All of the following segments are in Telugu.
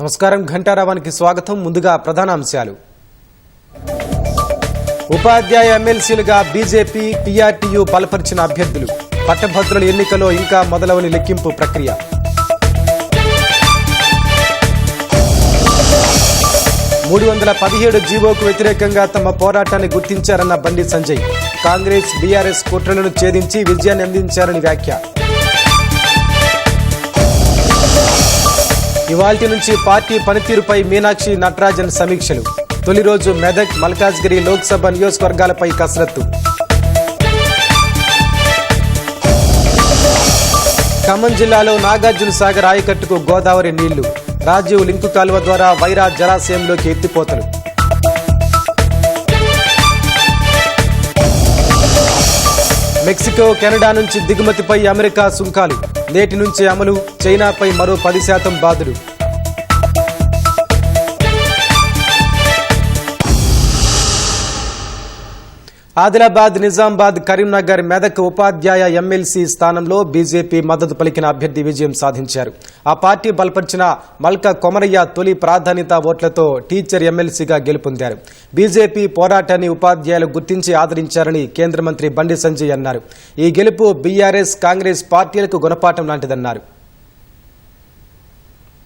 నమస్కారం. ఘంటారావానికి స్వాగతం. ముందుగా ప్రధానాంశాలు. ఉపాధ్యాయ ఎమ్మెల్సీలుగా బీజేపీ, టీఆర్టీయూ బలపరిచిన అభ్యర్థులు. పట్టభద్రుల ఎన్నికలో ఇంకా మొదలవని లెక్కింపు ప్రక్రియ. $317 జీవోకు వ్యతిరేకంగా తమ పోరాటాన్ని గుర్తించారన్న బండి సంజయ్. కాంగ్రెస్, బీఆర్ఎస్ కుట్రలను ఛేదించి విజయాన్ని అందించారని వ్యాఖ్య. ఇవాల్టి నుంచి పార్టీ పనితీరుపై మీనాక్షి, నటరాజన్ సమీక్షలు. తొలి రోజు మెదక్, మల్కాజ్గిరి లోక్సభ నియోజకవర్గాలపై కసరత్తు. ఖమ్మం జిల్లాలో నాగార్జున సాగర్ ఆయకట్టుకు గోదావరి నీళ్లు. రాజీవ్ లింకు కాలువ ద్వారా వైరా జలాశయంలోకి ఎత్తిపోతలు. మెక్సికో, కెనడా నుంచి దిగుమతిపై అమెరికా సుంకాలు. నేటి నుంచి అమలు. చైనాపై మరో 10% బాధలు. ఆదిలాబాద్, నిజామాబాద్, కరీంనగర్, మెదక్ ఉపాధ్యాయ ఎమ్మెల్సీ స్థానంలో బీజేపీ మద్దతు పలికిన అభ్యర్థి విజయం సాధించారు. ఆ పార్టీ బలపరిచిన మల్క కొమరయ్య తొలి ప్రాధాన్యత ఓట్లతో టీచర్ ఎమ్మెల్సీగా గెలుపొందారు. బీజేపీ పోరాటాన్ని ఉపాధ్యాయులు గుర్తించి ఆదరించారని కేంద్ర మంత్రి బండి సంజయ్ అన్నారు. ఈ గెలుపు బీఆర్ఎస్, కాంగ్రెస్ పార్టీలకు గుణపాఠం లాంటిదన్నారు.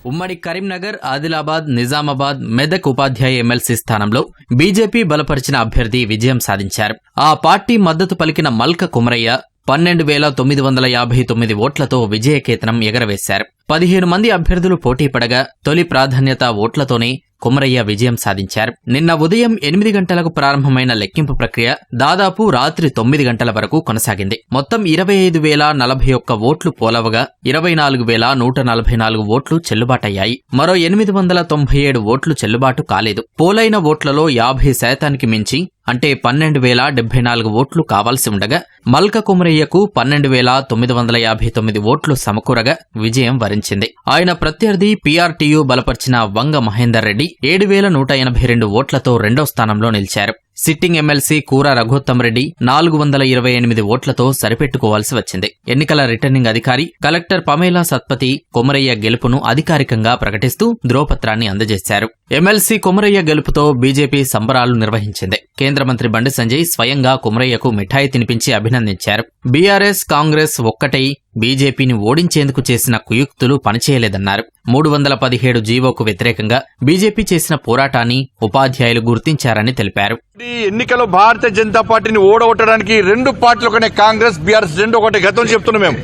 ఉమ్మడి కరీంనగర్, ఆదిలాబాద్, నిజామాబాద్, మెదక్ ఉపాధ్యాయ ఎమ్మెల్సీ స్థానంలో బీజేపీ బలపరిచిన అభ్యర్థి విజయం సాధించారు. ఆ పార్టీ మద్దతు పలికిన మల్క కొమరయ్య 12,959 ఓట్లతో విజయకేతనం ఎగరవేశారు. 15 మంది అభ్యర్థులు పోటీపడగా తొలి ప్రాధాన్యత ఓట్లతోనే కొమరయ్య విజయం సాధించారు. నిన్న ఉదయం 8 గంటలకు ప్రారంభమైన లెక్కింపు ప్రక్రియ దాదాపు రాత్రి 9 గంటల వరకు కొనసాగింది. మొత్తం 25,041 ఓట్లు పోలవగా 24,144 ఓట్లు చెల్లుబాటయ్యాయి. మరో 897 ఓట్లు చెల్లుబాటు కాలేదు. పోలైన ఓట్లలో 50% మించి అంటే 12,074 ఓట్లు కావాల్సి ఉండగా మల్క కొమరయ్యకు 12,959 ఓట్లు సమకూరగా విజయం వరించింది. ఆయన ప్రత్యర్థి పీఆర్టీయూ బలపర్చిన వంగ మహేందర్ రెడ్డి 7,182 ఓట్లతో రెండో స్థానంలో నిలిచారు. సిట్టింగ్ ఎమ్మెల్సీ కూర రఘోత్తమరెడ్డి 428 ఓట్లతో సరిపెట్టుకోవాల్సి వచ్చింది. ఎన్నికల రిటర్నింగ్ అధికారి కలెక్టర్ పమేలా సత్పతి కొమరయ్య గెలుపును అధికారికంగా ప్రకటిస్తూ ధ్రువపత్రాన్ని అందజేశారు. ఎమ్మెల్సీ కొమరయ్య గెలుపుతో బీజేపీ సంబరాలు నిర్వహించింది. కేంద్ర మంత్రి బండి సంజయ్ స్వయంగా కొమరయ్యకు మిఠాయి తినిపించి అభినందించారు. బీఆర్ఎస్, కాంగ్రెస్ ఒక్కటై బీజేపీని ఓడించేందుకు చేసిన కుయుక్తులు పనిచేయలేదన్నారు. 317 జీవోకు వ్యతిరేకంగా బీజేపీ చేసిన పోరాటాన్ని ఉపాధ్యాయులు గుర్తించారని తెలిపారు. ఈ ఎన్నికలో భారతీయ జనతా పార్టీని ఓడగొట్టడానికి రెండు పార్టీలు ఒకటే, కాంగ్రెస్, బీఆర్ఎస్ రెండు ఒకటే. గతం చెప్తున్నాం మేము,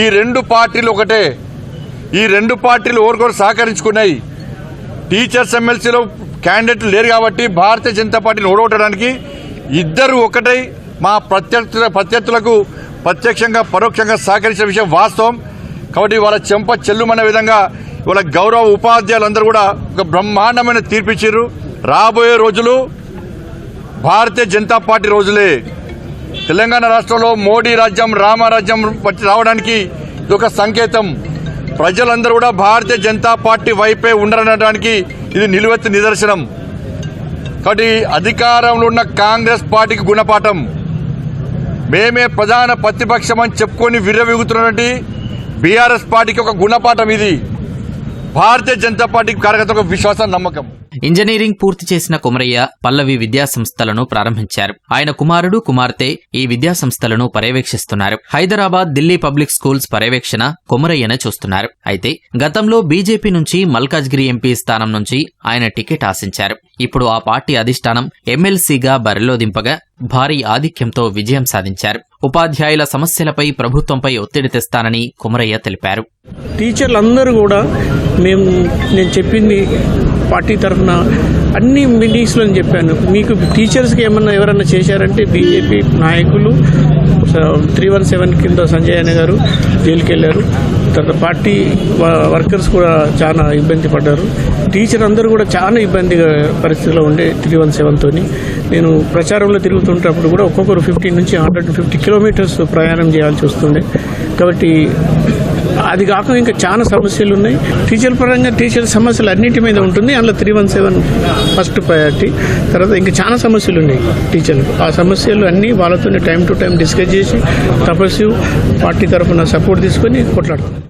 ఈ రెండు పార్టీలు ఒకటే. ఈ రెండు పార్టీలు ఓరికొరు సహకరించుకున్నాయి. టీచర్స్ ఎమ్మెల్సీలో క్యాండిడేట్లు లేరు కాబట్టి భారతీయ జనతా పార్టీని ఓడగొట్టడానికి ఇద్దరు ఒకటై మా ప్రత్యర్థులకు ప్రత్యక్షంగా పరోక్షంగా సహకరించిన విషయం వాస్తవం. కాబట్టి వాళ్ళ చెంప చెల్లుమనే విధంగా వాళ్ళ గౌరవ ఉపాధ్యాయులందరూ కూడా ఒక బ్రహ్మాండమైన తీర్పిచ్చారు. రాబోయే రోజులు భారతీయ జనతా పార్టీ రోజులే. తెలంగాణ రాష్ట్రంలో మోడీ రాజ్యం, రామరాజ్యం రావడానికి ఇదొక సంకేతం. ప్రజలందరూ కూడా భారతీయ జనతా పార్టీ వైపే ఉండరనడానికి ఇది నిలువెత్తు నిదర్శనం. కాబట్టి అధికారంలో ఉన్న కాంగ్రెస్ పార్టీకి గుణపాఠం. మేమే ప్రధాన ప్రతిపక్షం అని చెప్పుకొని విర్రవీగుతున్నటువంటి బీఆర్ఎస్ పార్టీకి ఒక గుణపాఠం. ఇది భారతీయ జనతా పార్టీకి కార్యకర్తలకు విశ్వాసం, నమ్మకం. ఇంజనీరింగ్ పూర్తి చేసిన కొమరయ్య పల్లవి విద్యాసంస్థలను ప్రారంభించారు. ఆయన కుమారుడు, కుమార్తె ఈ విద్యాసంస్థలను పర్యవేక్షిస్తున్నారు. హైదరాబాద్, ఢిల్లీ పబ్లిక్ స్కూల్స్ పర్యవేక్షణ కొమరయ్యనే చూస్తున్నారు. అయితే గతంలో బీజేపీ నుంచి మల్కాజ్గిరి ఎంపీ స్థానం నుంచి ఆయన టికెట్ ఆశించారు. ఇప్పుడు ఆ పార్టీ అధిష్టానం ఎమ్మెల్సీగా బరిలో దింపగా భారీ ఆధిక్యంతో విజయం సాధించారు. ఉపాధ్యాయుల సమస్యలపై ప్రభుత్వంపై ఒత్తిడి తెస్తానని కొమరయ్య తెలిపారు. టీచర్లందరూ కూడా నేను చెప్పింది పార్టీ తరఫున అన్ని మీటింగ్స్లో చెప్పాను. మీకు టీచర్స్కి ఏమన్నా ఎవరన్నా చేశారంటే బీజేపీ నాయకులు 317 కింద సంజయ్ అన్న గారు జైలుకి వెళ్ళారు. తర్వాత పార్టీ వర్కర్స్ కూడా చాలా ఇబ్బంది పడ్డారు. టీచర్ అందరూ కూడా చాలా ఇబ్బందిగా పరిస్థితిలో ఉండే 317 తోని. నేను ప్రచారంలో తిరుగుతుంటప్పుడు కూడా ఒక్కొక్కరు 50 నుంచి 150 కిలోమీటర్స్ ప్రయాణం చేయాల్సి వస్తుండే. కాబట్టి అది కాక ఇంకా చాలా సమస్యలు ఉన్నాయి. టీచర్ పరంగా టీచర్ సమస్యలు అన్నింటి మీద ఉంటుంది. అందులో 317 ఫస్ట్ ప్రయారిటీ. తర్వాత ఇంకా చాలా సమస్యలు ఉన్నాయి టీచర్లు. ఆ సమస్యలు అన్నీ వాళ్ళతోనే టైం టు టైం డిస్కస్ చేసి తపస్సు పార్టీ తరఫున సపోర్ట్ తీసుకొని కొట్లాడుతున్నాం.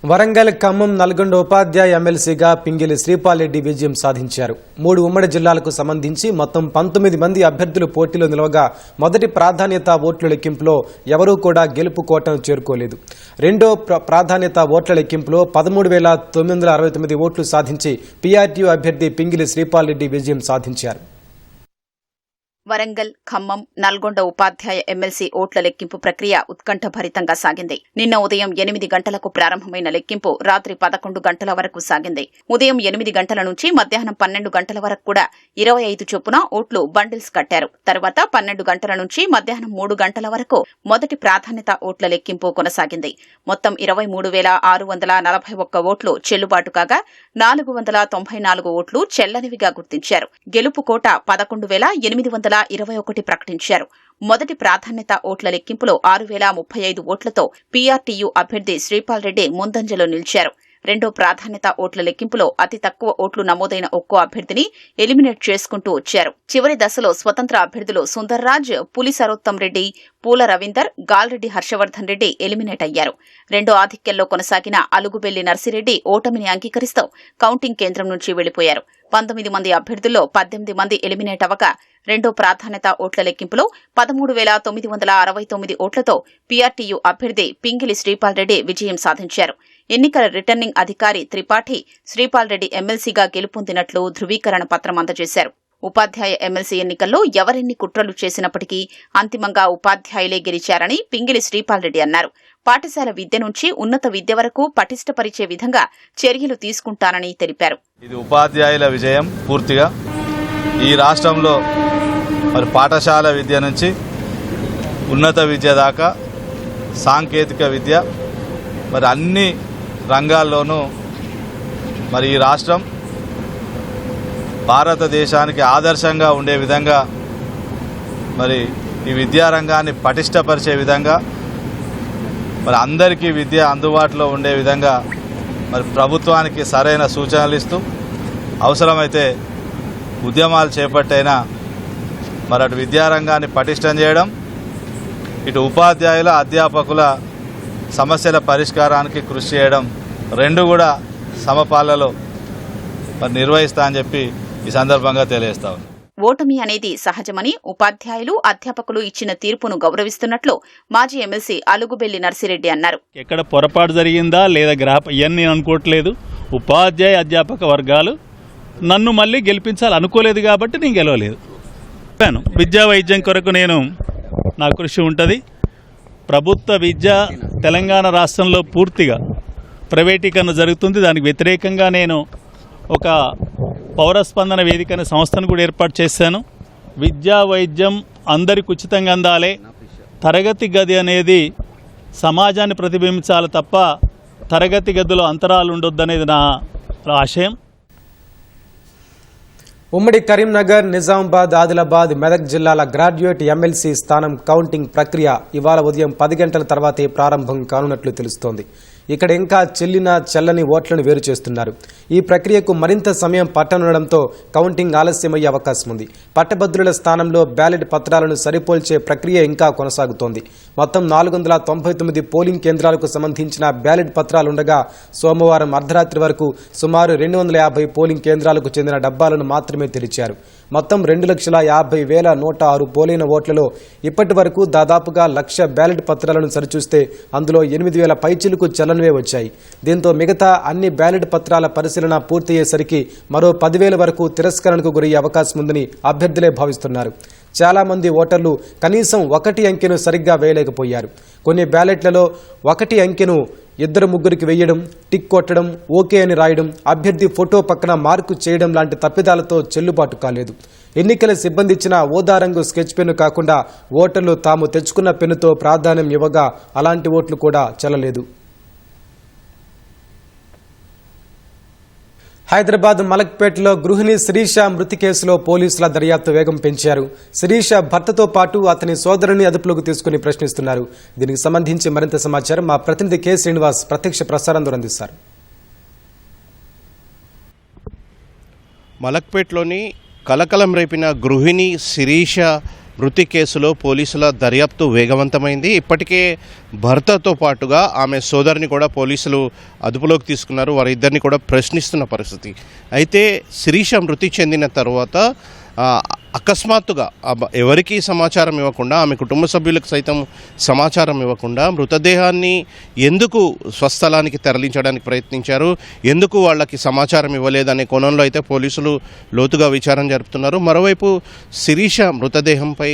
వరంగల్, ఖమ్మం, నల్గొండ ఉపాధ్యాయ ఎమ్మెల్సీగా పింగిలి శ్రీపాల్ రెడ్డి విజయం సాధించారు. 3 ఉమ్మడి జిల్లాలకు సంబంధించి మొత్తం 19 మంది అభ్యర్థులు పోటీలో నిలవగా మొదటి ప్రాధాన్యత ఓట్ల లెక్కింపులో ఎవరూ కూడా గెలుపు కోటను చేరుకోలేదు. రెండో ప్రాధాన్యత ఓట్ల లెక్కింపులో 13,969 ఓట్లు సాధించి పీఆర్టీయూ అభ్యర్థి పింగిలి శ్రీపాల్ రెడ్డి విజయం సాధించారు. వరంగల్, ఖమ్మం, నల్గొండ ఉపాధ్యాయ ఎమ్మెల్సీ ఓట్ల లెక్కింపు ప్రక్రియ ఉత్కంఠభరితంగా సాగింది. నిన్న ఉదయం 8 గంటలకు ప్రారంభమైన లెక్కింపు రాత్రి 11 గంటల వరకు సాగింది. ఉదయం 8 గంటల నుంచి మధ్యాహ్నం 12 గంటల వరకు కూడా 25 చొప్పున ఓట్లు బండిల్స్ కట్టారు. తర్వాత 12 గంటల నుంచి మధ్యాహ్నం 3 గంటల వరకు మొదటి ప్రాధాన్యత ఓట్ల లెక్కింపు కొనసాగింది. మొత్తం 23,641 ఓట్లు చెల్లుబాటు కాగా 494 ఓట్లు చెల్లనివిగా గుర్తించారు. గెలుపు కోట 11,821 ప్రకటించారు. మొదటి ప్రాధాన్యత ఓట్ల లెక్కింపులో 6,035 ఓట్లతో పీఆర్టీయూ అభ్యర్థి శ్రీపాల్ రెడ్డి ముందంజలో నిలిచారు. రెండో ప్రాధాన్యత ఓట్ల లెక్కింపులో అతి తక్కువ ఓట్లు నమోదైన ఒక్కో అభ్యర్థిని ఎలిమినేట్ చేసుకుంటూ వచ్చారు. చివరి దశలో స్వతంత్ర అభ్యర్థులు సుందర్రాజ్, పులి సరోత్తం రెడ్డి, పూల రవీందర్, గాల్రెడ్డి హర్షవర్ధన్ రెడ్డి ఎలిమినేట్ అయ్యారు. రెండో ఆధిక్యంలో కొనసాగిన అలుగుబెల్లి నర్సిరెడ్డి ఓటమిని అంగీకరిస్తూ కౌంటింగ్ కేంద్రం నుంచి వెళ్లిపోయారు. 19 మంది అభ్యర్థుల్లో 18 మంది ఎలిమినేట్ అవ్వగా రెండో ప్రాధాన్యత ఓట్ల లెక్కింపులో 13,969 ఓట్లతో పీఆర్టీయూ అభ్యర్థి పింగిలి శ్రీపాల్ రెడ్డి విజయం సాధించారు. ఎన్నికల రిటర్నింగ్ అధికారి త్రిపాఠి శ్రీపాల్ రెడ్డి ఎమ్మెల్సీగా గెలుపొందినట్లు ధృవీకరణ పత్రం అందజేశారు. ఉపాధ్యాయ ఎమ్మెల్సీ ఎన్నికల్లో ఎవరెన్ని కుట్రలు చేసినప్పటికీ అంతిమంగా ఉపాధ్యాయులే గెలిచారని పింగిలి శ్రీపాల్ రెడ్డి అన్నారు. పాఠశాల విద్య నుంచి ఉన్నత విద్య వరకు పటిష్టపరిచే విధంగా చర్యలు తీసుకుంటానని తెలిపారు. ఇది ఉపాధ్యాయుల విజయం. పూర్తిగా ఈ రాష్ట్రంలో మరి పాఠశాల విద్య నుంచి ఉన్నత విద్య దాకా సాంకేతిక విద్య మరి అన్ని రంగాల్లోనూ మరి ఈ రాష్ట్రం భారతదేశానికి ఆదర్శంగా ఉండే విధంగా మరి ఈ విద్యారంగాన్ని పటిష్టపరిచే విధంగా మరి అందరికీ విద్య అందుబాటులో ఉండే విధంగా మరి ప్రభుత్వానికి సరైన సూచనలు ఇస్తూ అవసరమైతే ఉద్యమాలు చేపట్టైనా మరి అటు విద్యారంగాన్ని పటిష్టం చేయడం, ఇటు ఉపాధ్యాయుల అధ్యాపకుల సమస్యల పరిష్కారానికి కృషి చేయడం రెండు కూడా సమపాలలో మరి నిర్వహిస్తా అని చెప్పి ఈ సందర్భంగా తెలియజేస్తా ఉన్నాను. ఓటమి అనేది సహజమని, ఉపాధ్యాయులు అధ్యాపకులు ఇచ్చిన తీర్పును గౌరవిస్తున్నట్లు మాజీ ఎమ్మెల్సీ అలుగుబెల్లి నర్సిరెడ్డి అన్నారు. ఎక్కడ పొరపాటు జరిగిందా లేదా ఇవన్నీ అనుకోవట్లేదు. ఉపాధ్యాయ అధ్యాపక వర్గాలు నన్ను మళ్ళీ గెలిపించాలి అనుకోలేదు కాబట్టి నేను గెలవలేదు. విద్యా వైద్యం కొరకు నా కృషి ఉంటుంది. ప్రభుత్వ విద్య తెలంగాణ రాష్ట్రంలో పూర్తిగా ప్రైవేటీకరణ జరుగుతుంది. దానికి వ్యతిరేకంగా నేను ఒక పౌరస్పందన వేదిక అనే సంస్థను కూడా ఏర్పాటు చేశాను. విద్యా వైద్యం అందరికి ఉచితంగా అందాలి. తరగతి గది అనేది సమాజాన్ని ప్రతిబింబించాలి తప్ప తరగతి గదిలో అంతరాలు ఉండొద్దనేది నా ఆశయం. ఉమ్మడి కరీంనగర్, నిజామాబాద్, ఆదిలాబాద్, మెదక్ జిల్లాల గ్రాడ్యుయేట్ ఎమ్మెల్సీ స్థానం కౌంటింగ్ ప్రక్రియ ఇవాళ ఉదయం 10 గంటల తర్వాతే ప్రారంభం కానున్నట్లు తెలుస్తోంది. ఇక్కడ ఇంకా చెల్లని ఓట్లను వేరు చేస్తున్నారు. ఈ ప్రక్రియకు మరింత సమయం పట్టనుండడంతో కౌంటింగ్ ఆలస్యమయ్యే అవకాశం ఉంది. పట్టభద్రుల స్థానంలో బ్యాలెట్ పత్రాలను సరిపోల్చే ప్రక్రియ ఇంకా కొనసాగుతోంది. మొత్తం 499 పోలింగ్ కేంద్రాలకు సంబంధించిన బ్యాలెట్ పత్రాలుండగా సోమవారం అర్ధరాత్రి వరకు సుమారు 250 పోలింగ్ కేంద్రాలకు చెందిన డబ్బాలను మాత్రమే తెరిచారు. మొత్తం 2,50,106 పోలైన ఓట్లలో ఇప్పటి వరకు దాదాపుగా 1,00,000 బ్యాలెట్ పత్రాలను సరిచూస్తే అందులో 8,000 పైచిలుకు చలనవే వచ్చాయి. దీంతో మిగతా అన్ని బ్యాలెట్ పత్రాల పరిశీలన పూర్తయ్యేసరికి మరో 10,000 వరకు తిరస్కరణకు గురయ్యే అవకాశం ఉందని అభ్యర్థులే భావిస్తున్నారు. చాలా మంది ఓటర్లు కనీసం 1 అంకెను సరిగ్గా వేయలేకపోయారు. కొన్ని బ్యాలెట్లలో 1 అంకెను 2-3కి వేయడం, టిక్ కొట్టడం, ఓకే అని రాయడం, అభ్యర్థి ఫోటో పక్కన మార్కు చేయడం లాంటి తప్పిదాలతో చెల్లుబాటు కాలేదు. ఎన్నికల సిబ్బంది ఇచ్చిన ఓదా రంగు స్కెచ్ పెన్ను కాకుండా ఓటర్లు తాము తెచ్చుకున్న పెన్నుతో ప్రాధాన్యం ఇవ్వగా అలాంటి ఓట్లు కూడా చెల్లలేదు. హైదరాబాద్ మలక్పేటలో గృహిణి శిరీష మృతి కేసులో పోలీసుల దర్యాప్తు వేగం పెంచారు. శిరీష భర్తతో పాటు అతని సోదరుని అదుపులోకి తీసుకుని ప్రశ్నిస్తున్నారు. దీనికి సంబంధించి మరింత సమాచారం మా ప్రతినిధి కె శ్రీనివాస్ ప్రత్యక్ష ప్రసారంలో అందిస్తారు. మలక్పేటలోని కలకలం రేపిన గృహిణి శిరీష మృతి కేసులో పోలీసుల దర్యాప్తు వేగవంతమైంది. ఇప్పటికే భర్తతో పాటుగా ఆమె సోదరిని కూడా పోలీసులు అదుపులోకి తీసుకున్నారు. వారిద్దరిని కూడా ప్రశ్నిస్తున్న పరిస్థితి. అయితే శిరీష మృతి చెందిన తర్వాత అకస్మాత్తుగా ఎవరికీ సమాచారం ఇవ్వకుండా, ఆమె కుటుంబ సభ్యులకు సైతం సమాచారం ఇవ్వకుండా మృతదేహాన్ని ఎందుకు స్వస్థలానికి తరలించడానికి ప్రయత్నించారు, ఎందుకు వాళ్ళకి సమాచారం ఇవ్వలేదనే కోణంలో అయితే పోలీసులు లోతుగా విచారణ జరుపుతున్నారు. మరోవైపు శిరీష మృతదేహంపై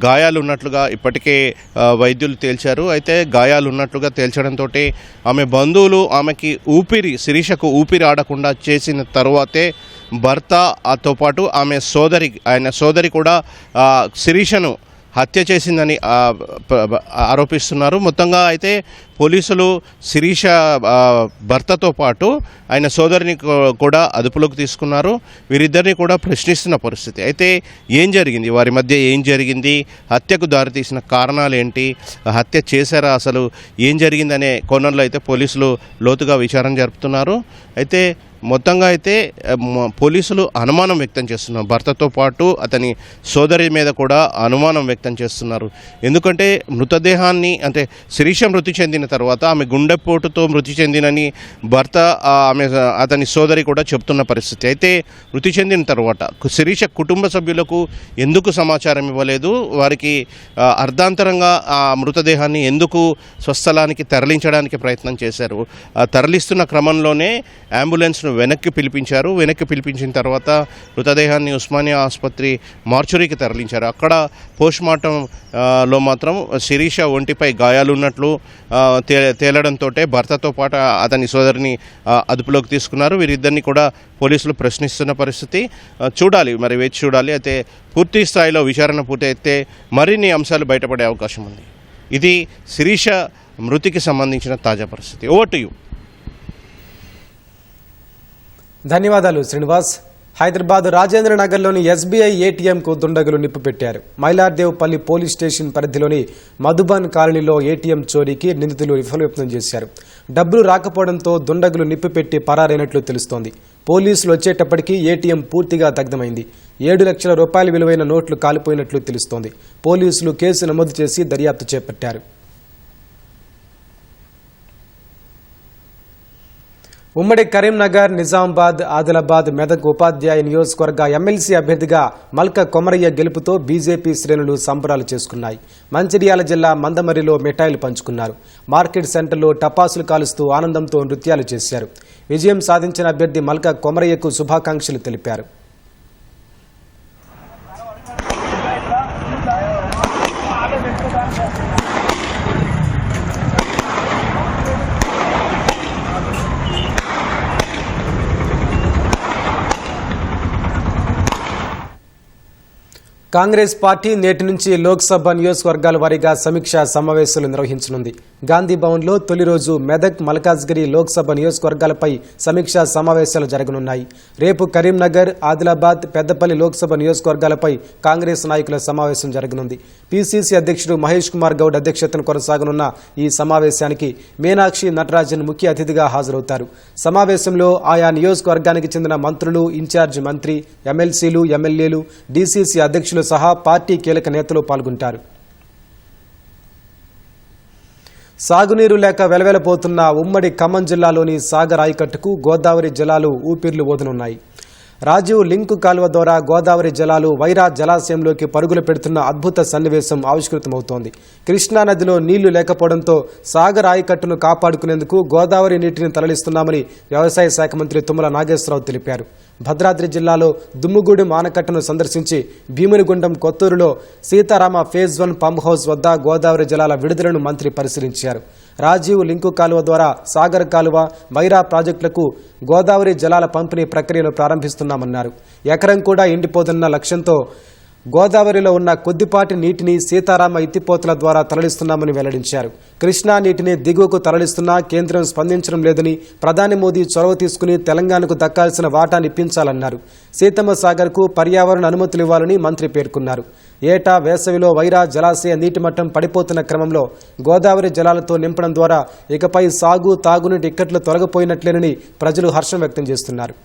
గాయాలు ఉన్నట్లుగా ఇప్పటికే వైద్యులు తేల్చారు. అయితే గాయాలు ఉన్నట్లుగా తేల్చడంతో ఆమె బంధువులు ఆమెకి శిరీషకు ఊపిరి ఆడకుండా చేసిన తరువాతే భర్తతో పాటు ఆయన సోదరి కూడా శిరీషను హత్య చేసిందని ఆరోపిస్తున్నారు. మొత్తంగా అయితే పోలీసులు శిరీష భర్తతో పాటు ఆయన సోదరిని కూడా అదుపులోకి తీసుకున్నారు. వీరిద్దరిని కూడా ప్రశ్నిస్తున్న పరిస్థితి. అయితే ఏం జరిగింది, వారి మధ్య ఏం జరిగింది, హత్యకు దారితీసిన కారణాలు ఏంటి, హత్య చేశారా, అసలు ఏం జరిగిందనే కోణంలో అయితే పోలీసులు లోతుగా విచారణ జరుపుతున్నారు. అయితే మొత్తంగా అయితే పోలీసులు అనుమానం వ్యక్తం చేస్తున్నారు. భర్తతో పాటు అతని సోదరి మీద కూడా అనుమానం వ్యక్తం చేస్తున్నారు. ఎందుకంటే మృతదేహాన్ని అంటే శిరీష మృతి చెందిన తర్వాత ఆమె గుండెపోటుతో మృతి చెందినని భర్త అతని సోదరి కూడా చెప్తున్న పరిస్థితి. అయితే మృతి చెందిన తర్వాత శిరీష కుటుంబ సభ్యులకు ఎందుకు సమాచారం ఇవ్వలేదు, వారికి అర్ధాంతరంగా ఆ మృతదేహాన్ని ఎందుకు స్వస్థలానికి తరలించడానికి ప్రయత్నం చేశారు. తరలిస్తున్న క్రమంలోనే అంబులెన్స్ను వెనక్కి పిలిపించిన తర్వాత మృతదేహాన్ని ఉస్మానియా ఆసుపత్రి మార్చురీకి తరలించారు. అక్కడ పోస్ట్మార్టంలో మాత్రం శిరీష ఒంటిపై గాయాలు ఉన్నట్లు తేలడంతో భర్తతో పాటు అతని సోదరిని అదుపులోకి తీసుకున్నారు. వీరిద్దరిని కూడా పోలీసులు ప్రశ్నిస్తున్న పరిస్థితి. వేచి చూడాలి. అయితే పూర్తి స్థాయిలో విచారణ పూర్తయితే మరిన్ని అంశాలు బయటపడే అవకాశం ఉంది. ఇది శిరీష మృతికి సంబంధించిన తాజా పరిస్థితి. Over to you. ధన్యవాదాలు శ్రీనివాస్. హైదరాబాద్ రాజేంద్ర నగర్లోని ఎస్బీఐ ఏటీఎంకు దుండగులు నిప్పు పెట్టారు. మైలార్దేవ్పల్లి పోలీస్ స్టేషన్ పరిధిలోని మధుబన్ కాలనీలో ఏటీఎం చోరీకి నిందితులు విఫలయత్నం చేశారు. డబ్బులు రాకపోవడంతో దుండగులు నిప్పు పెట్టి పరారైనట్లు తెలుస్తోంది. పోలీసులు వచ్చేటప్పటికీ ఏటీఎం పూర్తిగా దగ్ధమైంది. 7 లక్షల రూపాయల విలువైన నోట్లు కాలిపోయినట్లు తెలుస్తోంది. పోలీసులు కేసు నమోదు చేసి దర్యాప్తు చేపట్టారు. ఉమ్మడి కరీంనగర్, నిజామాబాద్, ఆదిలాబాద్, మెదక్ ఉపాధ్యాయ నియోజకవర్గ ఎమ్మెల్సీ అభ్యర్థిగా మల్క కొమరయ్య గెలుపుతో బీజేపీ శ్రేణులు సంబరాలు చేసుకున్నాయి. మంచిర్యాల జిల్లా మందమరిలో మిఠాయిలు పంచుకున్నారు. మార్కెట్ సెంటర్లో టపాసులు కాలుస్తూ ఆనందంతో నృత్యాలు చేశారు. విజయం సాధించిన అభ్యర్థి మల్క కొమరయ్యకు శుభాకాంక్షలు తెలిపారు. కాంగ్రెస్ పార్టీ నేటి నుంచి లోక్సభ నియోజకవర్గాల వారీగా సమీక్షా సమావేశాలు నిర్వహించనుంది. గాంధీ భవన్లో తొలి రోజు మెదక్, మల్కాజ్గిరి లోక్సభ నియోజకవర్గాలపై సమీక్షా సమావేశాలు జరగనున్నాయి. రేపు కరీంనగర్, ఆదిలాబాద్, పెద్దపల్లి లోక్సభ నియోజకవర్గాలపై కాంగ్రెస్ నాయకుల సమావేశం జరగనుంది. పీసీసీ అధ్యక్షుడు మహేష్ కుమార్ గౌడ్ అధ్యక్షతన కొనసాగనున్న ఈ సమావేశానికి మీనాక్షి నటరాజన్ ముఖ్య అతిథిగా హాజరవుతారు. సమావేశంలో ఆయా నియోజకవర్గానికి చెందిన మంత్రులు, ఇన్ఛార్జి మంత్రి, ఎమ్మెల్సీలు, ఎమ్మెల్యేలు, డీసీసీ అధ్యక్షులు సహా పార్టీ కీలక నేతలు పాల్గొంటారు. సాగునీరు లేక వెలవెలపోతున్న ఉమ్మడి ఖమ్మం జిల్లాలోని సాగర్ ఆయకట్టుకు గోదావరి జలాలు ఊపిర్లు ఊదనున్నాయి. రాజీవ్ లింకు కాలువ ద్వారా గోదావరి జలాలు వైరా జలాశయంలోకి పరుగులు పెడుతున్న అద్భుత సన్నివేశం ఆవిష్కృతమవుతోంది. కృష్ణానదిలో నీళ్లు లేకపోవడంతో సాగర్ ఆయకట్టును కాపాడుకునేందుకు గోదావరి నీటిని తరలిస్తున్నామని వ్యవసాయ శాఖ మంత్రి తుమ్మల నాగేశ్వరరావు తెలిపారు. భద్రాద్రి జిల్లాలో దుమ్ముగూడెం ఆనకట్టను సందర్శించి భీమునిగుండం, కొత్తూరులో సీతారామ ఫేజ్ 1 పంప్ హౌస్ వద్ద గోదావరి జలాల విడుదలను మంత్రి పరిశీలించారు. రాజీవ్ లింకు కాలువ ద్వారా సాగర్ కాలువ, వైరా ప్రాజెక్టులకు గోదావరి జలాల పంపిణీ ప్రక్రియను ప్రారంభిస్తున్నామన్నారు. ఎకరం కూడా ఎండిపోతున్న లక్ష్యంతో గోదావరిలో ఉన్న కొద్దిపాటి నీటిని సీతారామ ఎత్తిపోతల ద్వారా తరలిస్తున్నామని వెల్లడించారు. కృష్ణా నీటిని దిగువకు తరలిస్తున్నా కేంద్రం స్పందించడం లేదని, ప్రధాని మోదీ చొరవ తీసుకుని తెలంగాణకు దక్కాల్సిన వాటాను ఇప్పించాలన్నారు. సీతమ్మ సాగర్కు పర్యావరణ అనుమతులు ఇవ్వాలని మంత్రి పేర్కొన్నారు. ఏటా వేసవిలో వైరా జలాశయ నీటి మట్టం పడిపోతున్న క్రమంలో గోదావరి జలాలతో నింపడం ద్వారా ఇకపై సాగు, తాగునీటి ఇక్కట్లు తొలగిపోయినట్లేనని ప్రజలు హర్షం వ్యక్తం చేస్తున్నారు.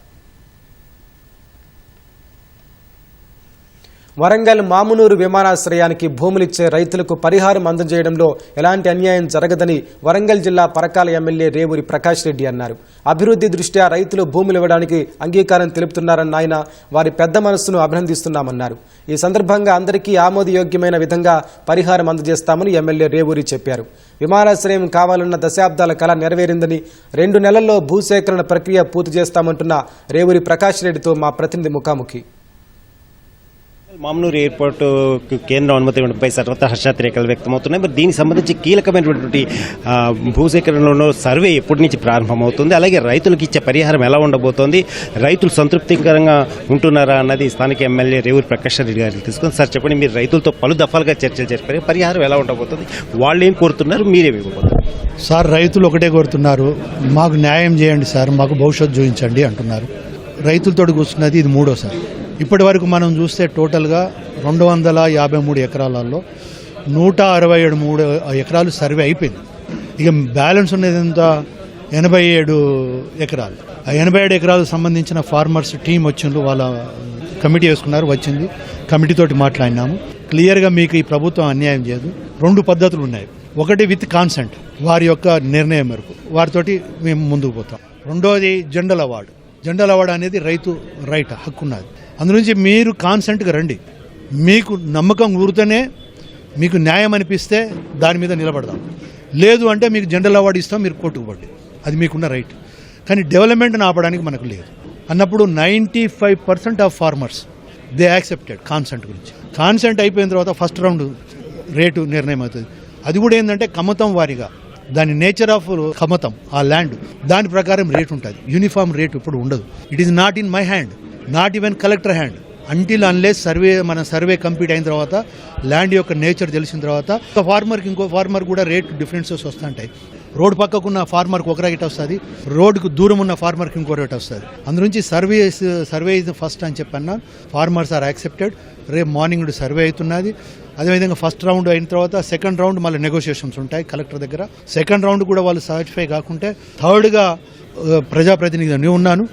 వరంగల్ మామునూరు విమానాశ్రయానికి భూములిచ్చే రైతులకు పరిహారం అందజేయడంలో ఎలాంటి అన్యాయం జరగదని వరంగల్ జిల్లా పరకాల ఎమ్మెల్యే రేవూరి ప్రకాష్ రెడ్డి అన్నారు. అభివృద్ధి దృష్ట్యా రైతులు భూములు ఇవ్వడానికి అంగీకారం తెలుపుతున్నారన్న ఆయన వారి పెద్ద మనస్సును అభినందిస్తున్నామన్నారు. ఈ సందర్భంగా అందరికీ ఆమోదయోగ్యమైన విధంగా పరిహారం అందజేస్తామని ఎమ్మెల్యే రేవూరి చెప్పారు. విమానాశ్రయం కావాలన్న దశాబ్దాల కళ నెరవేరిందని 2 నెలల్లో భూసేకరణ ప్రక్రియ పూర్తి చేస్తామంటున్న రేవూరి ప్రకాష్ రెడ్డితో మా ప్రతినిధి ముఖాముఖి. మామనూరు ఎయిర్పోర్ట్ కేంద్రం అనుమతి ఇవ్వడంపై సర్వత్రా హర్షాతిరేకాలు వ్యక్తమవుతున్నాయి. మరి దీనికి సంబంధించి కీలకమైనటువంటి భూసేకరణలో సర్వే ఎప్పటి నుంచి ప్రారంభమవుతుంది, అలాగే రైతులకు ఇచ్చే పరిహారం ఎలా ఉండబోతోంది, రైతులు సంతృప్తికరంగా ఉంటున్నారా అన్నది స్థానిక ఎమ్మెల్యే రేవూరి ప్రకాష్ రెడ్డి గారికి తీసుకుని. సార్ చెప్పండి, మీరు రైతులతో పలు దఫాలుగా చర్చలు జరిపారు, పరిహారం ఎలా ఉండబోతుంది, వాళ్ళు ఏం కోరుతున్నారు, మీరేమి ఇవ్వబోతున్నారు? సార్, రైతులు ఒకటే కోరుతున్నారు, మాకు న్యాయం చేయండి సార్, మాకు భవిష్యత్తు చూపించండి అంటున్నారు. రైతులతో కూర్చున్నది ఇది 3వసారి. ఇప్పటి వరకు మనం చూస్తే టోటల్గా 253 ఎకరాలలో 167 ఎకరాలు సర్వే అయిపోయింది. ఇక బ్యాలెన్స్ ఉన్నది ఎంత 87 ఎకరాలు. ఆ 87 ఎకరాలకు సంబంధించిన ఫార్మర్స్ టీం వచ్చిండ్రు, వాళ్ళ కమిటీ వేసుకున్నారు, వచ్చింది, కమిటీతోటి మాట్లాడినాము. క్లియర్గా మీకు ఈ ప్రభుత్వం అన్యాయం చేయదు. 2 పద్ధతులు ఉన్నాయి. ఒకటి విత్ కాన్సెంట్, వారి యొక్క నిర్ణయం మేరకు వారితోటి మేము ముందుకు పోతాం. రెండోది జనరల్ అవార్డు. జనరల్ అవార్డు అనేది రైతు హక్కు ఉన్నది. అందునుంచి మీరు కాన్సెంట్గా రండి, మీకు నమ్మకం ఊరితేనే మీకు న్యాయం అనిపిస్తే దాని మీద నిలబడదాం, లేదు అంటే మీకు జనరల్ అవార్డు ఇస్తాం, మీరు కొట్టుకుపడ్డి, అది మీకున్న రైట్. కానీ డెవలప్మెంట్ని ఆపడానికి మనకు లేదు అన్నప్పుడు 95% of farmers they accepted consent గురించి. కాన్సెంట్ అయిపోయిన తర్వాత ఫస్ట్ రౌండ్ రేటు నిర్ణయం అవుతుంది. అది కూడా ఏంటంటే కమతం వారిగా, దాని నేచర్ ఆఫ్ కమతం, ఆ ల్యాండ్ దాని ప్రకారం రేట్ ఉంటుంది. యూనిఫామ్ రేట్ ఇప్పుడు ఉండదు. It is not in my hand, not even collector hand, until unless మన సర్వే కంప్లీట్ అయిన తర్వాత, ల్యాండ్ యొక్క నేచర్ తెలిసిన తర్వాత ఒక ఫార్మర్కి ఇంకో ఫార్మర్ కూడా రేట్ డిఫరెన్సెస్ వస్తుంటాయి. రోడ్ పక్కకున్న ఫార్మర్కి ఒక రేట్ వస్తుంది, రోడ్డుకు దూరం ఉన్న ఫార్మర్కి ఇంకో రేట్ వస్తుంది. అందునుంచి సర్వే ఇస్ ఫస్ట్ అని చెప్పన్నా. Farmers are accepted. రేపు మార్నింగ్ సర్వే అవుతున్నది. అదేవిధంగా ఫస్ట్ రౌండ్ అయిన తర్వాత సెకండ్ రౌండ్ మళ్ళీ నెగోషియేషన్స్ ఉంటాయి కలెక్టర్ దగ్గర. సెకండ్ రౌండ్ కూడా వాళ్ళు సాటిస్ఫై కాకుంటే థర్డ్గా ప్రజాప్రతినిధిగా నేను ఉన్నాను,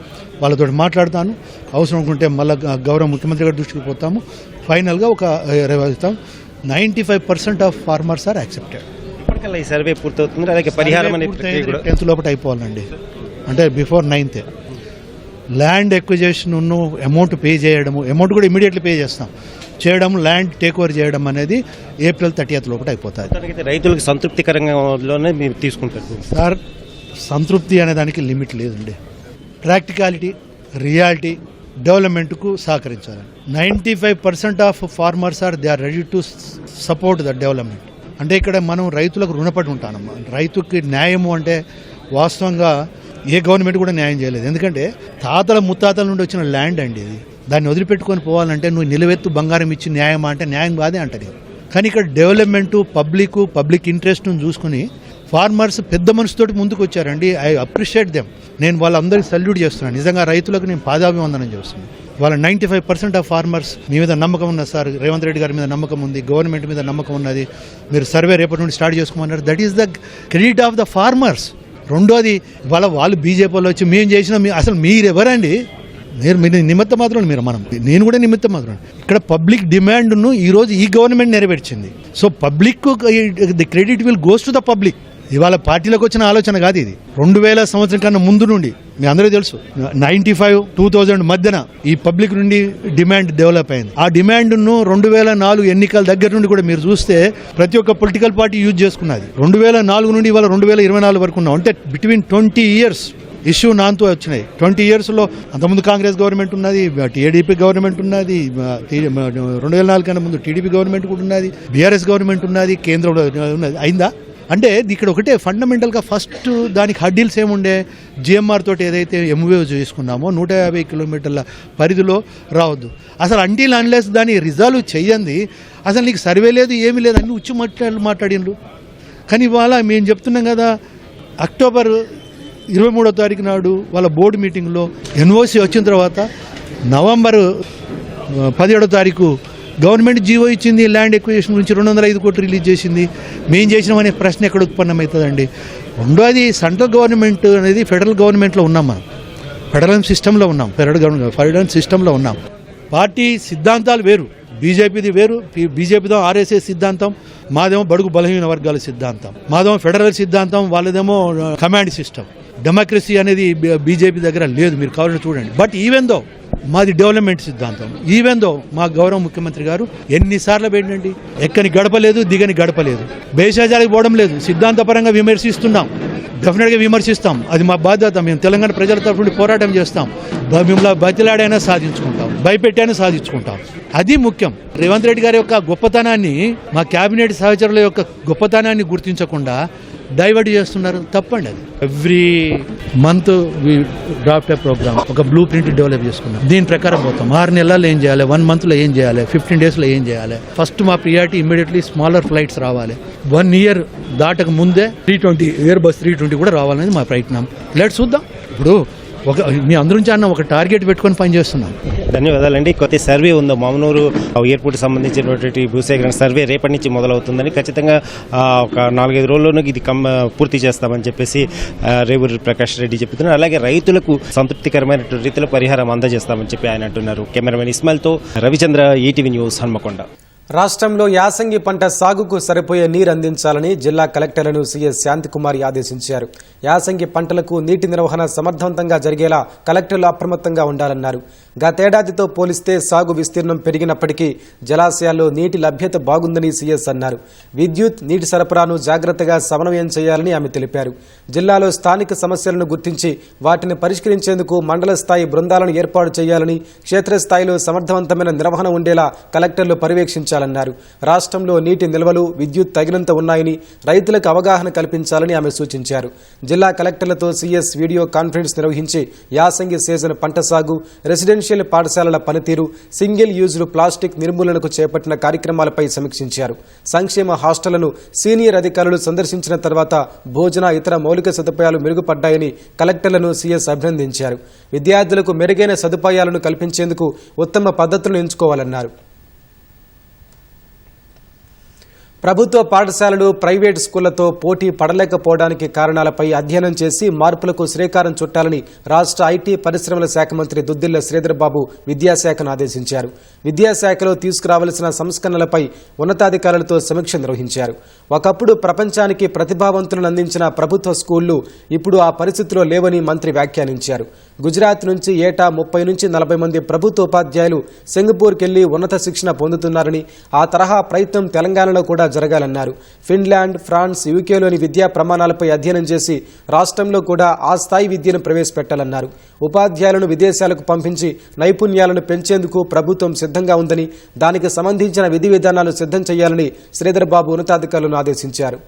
వాళ్ళతో మాట్లాడతాను. అవసరం అనుకుంటే మళ్ళీ గౌరవ ముఖ్యమంత్రి గారి దృష్టికి పోతాము. ఫైనల్గా ఒక 95% ఆఫ్ ఫార్మర్స్ ఆర్ యాక్సెప్టెడ్. ఇప్పటికల్లా ఈ సర్వే పూర్తవుతుంది, అలాగే పరిహారం అనేది 10th లోపల అయిపోవాలండి, అంటే before 9th. Land acquisition amount pay చేయడము, అమౌంట్ కూడా ఇమీడియట్లీ పే చేయడం, ల్యాండ్ టేక్ ఓవర్ చేయడం అనేది April 30th లోపల అయిపోతుంది. రైతులకు సంతృప్తికరంగానే మీరు తీసుకుంటారు సార్. సంతృప్తి అనే దానికి లిమిట్ లేదండి. ప్రాక్టికాలిటీ, రియాలిటీ, డెవలప్మెంట్కు సహకరించాలి. 95% of farmers are they are ready to support the development. అంటే ఇక్కడ మనం రైతులకు రుణపడి ఉంటానమ్మా. రైతుకి న్యాయము అంటే వాస్తవంగా ఏ గవర్నమెంట్ కూడా న్యాయం చేయలేదు. ఎందుకంటే తాతల ముత్తాతల నుండి వచ్చిన ల్యాండ్ అండి ఇది. దాన్ని వదిలిపెట్టుకొని పోవాలంటే నువ్వు నిలవెత్తు బంగారం ఇచ్చి న్యాయమా అంటే న్యాయం కాదే అంటది. కానీ ఇక్కడ డెవలప్మెంటు, పబ్లిక్ ఇంట్రెస్ట్ను చూసుకుని ఫార్మర్స్ పెద్ద మనసుతోటి ముందుకు వచ్చారండి. I appreciate them. నేను వాళ్ళందరికీ సల్యూట్ చేస్తున్నాను. నిజంగా రైతులకు నేను పాదాభివందనం చేస్తున్నాను. వాళ్ళ 95% ఆఫ్ ఫార్మర్స్ మీ మీద నమ్మకం ఉన్నది సార్, రేవంత్ రెడ్డి గారి మీద నమ్మకం ఉంది, గవర్నమెంట్ మీద నమ్మకం ఉన్నది, మీరు సర్వే రేపటి నుండి స్టార్ట్ చేసుకోమన్నారు. That is the credit of the farmers. రెండోది వాళ్ళు బీజేపీలో వచ్చి మేము చేసినా అసలు మీరెవరండి? మీరు నిమిత్త మాత్రం, నేను కూడా నిమిత్త మాత్రం. ఇక్కడ పబ్లిక్ డిమాండ్ను ఈరోజు ఈ గవర్నమెంట్ నెరవేర్చింది. So public the credit will goes to the public. ఇవాళ పార్టీలకు వచ్చిన ఆలోచన కాదు ఇది. 2000 సంవత్సరం కన్నా ముందు నుండి మీ అందరికీ తెలుసు 95-2000 మధ్యన ఈ పబ్లిక్ నుండి డిమాండ్ డెవలప్ అయింది. ఆ డిమాండ్ను 2004 ఎన్నికల దగ్గర నుండి కూడా మీరు చూస్తే ప్రతి ఒక్క పొలిటికల్ పార్టీ యూజ్ చేసుకున్నది. 2004 నుండి ఇవాళ 2024 వరకు ఉన్నాం అంటే బిట్వీన్ 20 years ఇష్యూ నాంతో వచ్చినాయి. 20 yearsలో అంతకుముందు కాంగ్రెస్ గవర్నమెంట్ ఉన్నది, టీడీపీ గవర్నమెంట్ ఉన్నది, 2004 కన్నా ముందు టీడీపీ గవర్నమెంట్ కూడా ఉన్నది, బీఆర్ఎస్ గవర్నమెంట్ ఉన్నది, కేంద్రంలో ఉన్నది. అయిందా అంటే ఇక్కడ ఒకటే ఫండమెంటల్గా ఫస్ట్ దానికి హడ్డీల్స్ ఏముండే, జిఎంఆర్ తోటి ఏదైతే ఎంఓయూ చేసుకున్నామో 150 కిలోమీటర్ల పరిధిలో రావద్దు. అసలు అంటిల్ అన్లెస్ దాన్ని రిజాల్వ్ చెయ్యండి. అసలు నీకు సర్వే లేదు, ఏమీ లేదు, అన్ని ఉచ్చి మాట్లాడిండ్రు. కానీ ఇవాళ మేము చెప్తున్నాం కదా, October 23వ తారీఖు నాడు వాళ్ళ బోర్డు మీటింగ్లో ఎన్ఓసి వచ్చిన తర్వాత November 17వ తారీఖు గవర్నమెంట్ జీవో ఇచ్చింది. ల్యాండ్ ఎక్విజిషన్ గురించి 205 కోట్లు రిలీజ్ చేసింది. మేం చేసినామనే ప్రశ్న ఎక్కడ ఉత్పన్నమవుతుందండి? రెండోది సెంట్రల్ గవర్నమెంట్ అనేది ఫెడరల్ గవర్నమెంట్లో ఉన్నాం, మనం ఫెడరల్ సిస్టంలో ఉన్నాం, ఫెడరల్ సిస్టంలో ఉన్నాం. పార్టీ సిద్ధాంతాలు వేరు, బీజేపీది వేరు, బీజేపీతో ఆర్ఎస్ఎస్ సిద్ధాంతం, మాదేమో బడుగు బలహీన వర్గాల సిద్ధాంతం, మాదేమో ఫెడరల్ సిద్ధాంతం, వాళ్ళదేమో కమాండ్ సిస్టమ్. డెమోక్రసీ అనేది బీజేపీ దగ్గర లేదు, మీరు కావాలని చూడండి. బట్ ఈవెన్ దో మాది డెవలప్మెంట్ సిద్ధాంతం. ఈవెన్ దో మా గౌరవ ముఖ్యమంత్రి గారు ఎన్నిసార్లు పెట్టండి, ఎక్కని గడపలేదు, దిగని గడపలేదు, భేషజాలకు పోవడం లేదు. సిద్ధాంతపరంగా విమర్శిస్తున్నాం, డెఫినెట్గా విమర్శిస్తాం, అది మా బాధ్యత. మేము తెలంగాణ ప్రజల తరఫున పోరాటం చేస్తాం, మిమ్మల్ని బతిలాడైనా సాధించుకుంటాం, భయపెట్టైనా సాధించుకుంటాం. అది ముఖ్యం. రేవంత్ రెడ్డి గారి యొక్క గొప్పతనాన్ని, మా కేబినెట్ సహచరుల యొక్క గొప్పతనాన్ని గుర్తించకుండా డైవర్ట్ చేస్తున్నారు. తప్పండి అది. ఎవ్రీ మంత్ డ్రాఫ్ట్ ఏ ప్రోగ్రామ్, ఒక బ్లూ ప్రింట్ డెవలప్ చేసుకున్నాం. దీని ప్రకారం పోతాం. 6 నెలల్లో ఏం చేయాలి, 1 మంత్లో ఏం చేయాలి, 15 డేస్లో ఏం చేయాలి. ఫస్ట్ మా ప్రియారిటీ ఇమ్మీడియట్లీ స్మాలర్ ఫ్లైట్స్ రావాలి. 1 ఇయర్ దాటక ముందే 320 ఎయిర్ బస్ 320 కూడా రావాలనేది మా ప్రయత్నం. లెట్స్ చూద్దాం. ఇప్పుడు మీ అందరి నుంచి అన్న ఒక టార్గెట్ పెట్టుకొని పనిచేస్తున్నాం. ధన్యవాదాలండి. కొత్త సర్వే ఉందో మామనూరు ఎయిర్పోర్ట్ సంబంధించినటువంటి భూసేకరణ సర్వే రేపటి నుంచి మొదలవుతుందని, ఖచ్చితంగా ఒక 4-5 రోజుల్లోనూ ఇది పూర్తి చేస్తామని చెప్పేసి రేవూరి ప్రకాష్ రెడ్డి చెబుతున్నారు. అలాగే రైతులకు సంతృప్తికరమైన రీతిలో పరిహారం అందజేస్తామని చెప్పి ఆయన అంటున్నారు. కెమెరామెన్ ఇస్మాయిల్తో రవిచంద్ర, ఈటీవీ న్యూస్, హన్మకొండ. రాష్ట్రంలో యాసంగి పంట సాగుకు సరిపోయే నీరు అందించాలని జిల్లా కలెక్టర్లను సీఎస్ శాంతికుమారి ఆదేశించారు. యాసంగి పంటలకు నీటి నిర్వహణ సమర్థవంతంగా జరిగేలా కలెక్టర్లు అప్రమత్తంగా ఉండాలన్నారు. గతేడాదితో పోలిస్తే సాగు విస్తీర్ణం పెరిగినప్పటికీ జలాశయాల్లో నీటి లభ్యత బాగుందని సీఎస్ అన్నారు. విద్యుత్, నీటి సరఫరాను జాగ్రత్తగా సమన్వయం చేయాలని ఆమె తెలిపారు. జిల్లాలో స్థానిక సమస్యలను గుర్తించి వాటిని పరిష్కరించేందుకు మండల స్థాయి బృందాలను ఏర్పాటు చేయాలని, క్షేత్రస్థాయిలో సమర్థవంతమైన నిర్వహణ ఉండేలా కలెక్టర్లు పర్యవేక్షించాలన్నారు. రాష్ట్రంలో నీటి నిల్వలు, విద్యుత్ తగినంత ఉన్నాయని రైతులకు అవగాహన కల్పించాలని ఆమె సూచించారు. జిల్లా కలెక్టర్లతో సీఎస్ వీడియో కాన్ఫరెన్స్ నిర్వహించి యాసంగి సీజన్ పంట సాగు, రెసిడెన్షియల్ పాఠశాలల పనితీరు, సింగిల్ యూజ్డ్ ప్లాస్టిక్ నిర్మూలనకు చేపట్టిన కార్యక్రమాలపై సమీక్షించారు. సంక్షేమ హాస్టళ్లను సీనియర్ అధికారులు సందర్శించిన తర్వాత భోజన, ఇతర మౌలిక సదుపాయాలు మెరుగుపడ్డాయని కలెక్టర్లను సీఎస్ అభినందించారు. విద్యార్థులకు మెరుగైన సదుపాయాలను కల్పించేందుకు ఉత్తమ పద్ధతులను ఎంచుకోవాలన్నారు. ప్రభుత్వ పాఠశాలలు, ప్రైవేటు స్కూళ్లతో పోటీ పడలేకపోవడానికి కారణాలపై అధ్యయనం చేసి మార్పులకు శ్రీకారం చుట్టాలని రాష్ట్ర ఐటీ పరిశ్రమల శాఖ మంత్రి దుద్దిళ్ల శ్రీధర్బాబు విద్యాశాఖను ఆదేశించారు. విద్యాశాఖలో తీసుకురావాల్సిన సంస్కరణలపై ఉన్నతాధికారులతో సమీక్ష నిర్వహించారు. ఒకప్పుడు ప్రపంచానికి ప్రతిభావంతులను అందించిన ప్రభుత్వ స్కూళ్లు ఇప్పుడు ఆ పరిస్థితిలో లేవని మంత్రి వ్యాఖ్యానించారు. గుజరాత్ నుంచి ఏటా 30 నుంచి 40 మంది ప్రభుత్వ ఉపాధ్యాయులు సింగపూర్కెళ్లి ఉన్నత శిక్షణ పొందుతున్నారని, ఆ తరహా ప్రయత్నం తెలంగాణలో కూడా జరగాలన్నారు. ఫిన్లాండ్, ఫ్రాన్స్, యూకేలోని విద్యా ప్రమాణాలపై అధ్యయనం చేసి రాష్ట్రంలో కూడా ఆ స్థాయి విద్యను ప్రవేశపెట్టాలన్నారు. ఉపాధ్యాయులను విదేశాలకు పంపించి నైపుణ్యాలను పెంచేందుకు ప్రభుత్వం సిద్ధంగా ఉందని, దానికి సంబంధించిన విధి విధానాలు సిద్ధం చేయాలని శ్రీధర్బాబు ఉన్నతాధికారులను ఆదేశించారు.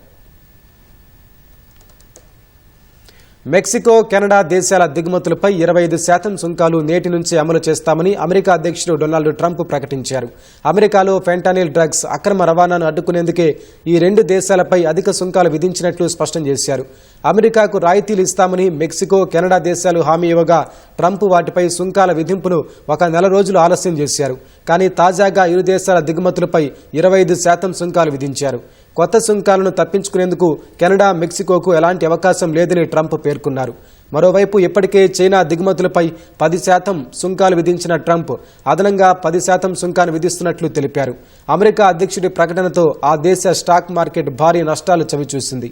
మెక్సికో, కెనడా దేశాల దిగుమతులపై 25% సుంకాలు నేటి నుంచి అమలు చేస్తామని అమెరికా అధ్యక్షుడు డొనాల్డ్ ట్రంప్ ప్రకటించారు. అమెరికాలో ఫెంటానిల్ డ్రగ్స్ అక్రమ రవాణాను అడ్డుకునేందుకే ఈ 2 దేశాలపై అధిక సుంకాలు విధించినట్లు స్పష్టం చేశారు. అమెరికాకు రాయితీలు ఇస్తామని మెక్సికో, కెనడా దేశాలు హామీ ఇవ్వగా ట్రంప్ వాటిపై సుంకాల విధింపును 1 నెల రోజులు ఆలస్యం చేశారు. కానీ తాజాగా ఇరు దేశాల దిగుమతులపై 25% సుంకాలు విధించారు. కొత్త సుంకాలను తప్పించుకునేందుకు కెనడా, మెక్సికోకు ఎలాంటి అవకాశం లేదని ట్రంప్ పేర్కొన్నారు. మరోవైపు ఇప్పటికే చైనా దిగుమతులపై 10% సుంకాలు విధించిన ట్రంప్ అదనంగా 10% సుంకాన్ని విధిస్తున్నట్లు తెలిపారు. అమెరికా అధ్యక్షుడి ప్రకటనతో ఆ దేశ స్టాక్ మార్కెట్ భారీ నష్టాలు చవిచూసింది.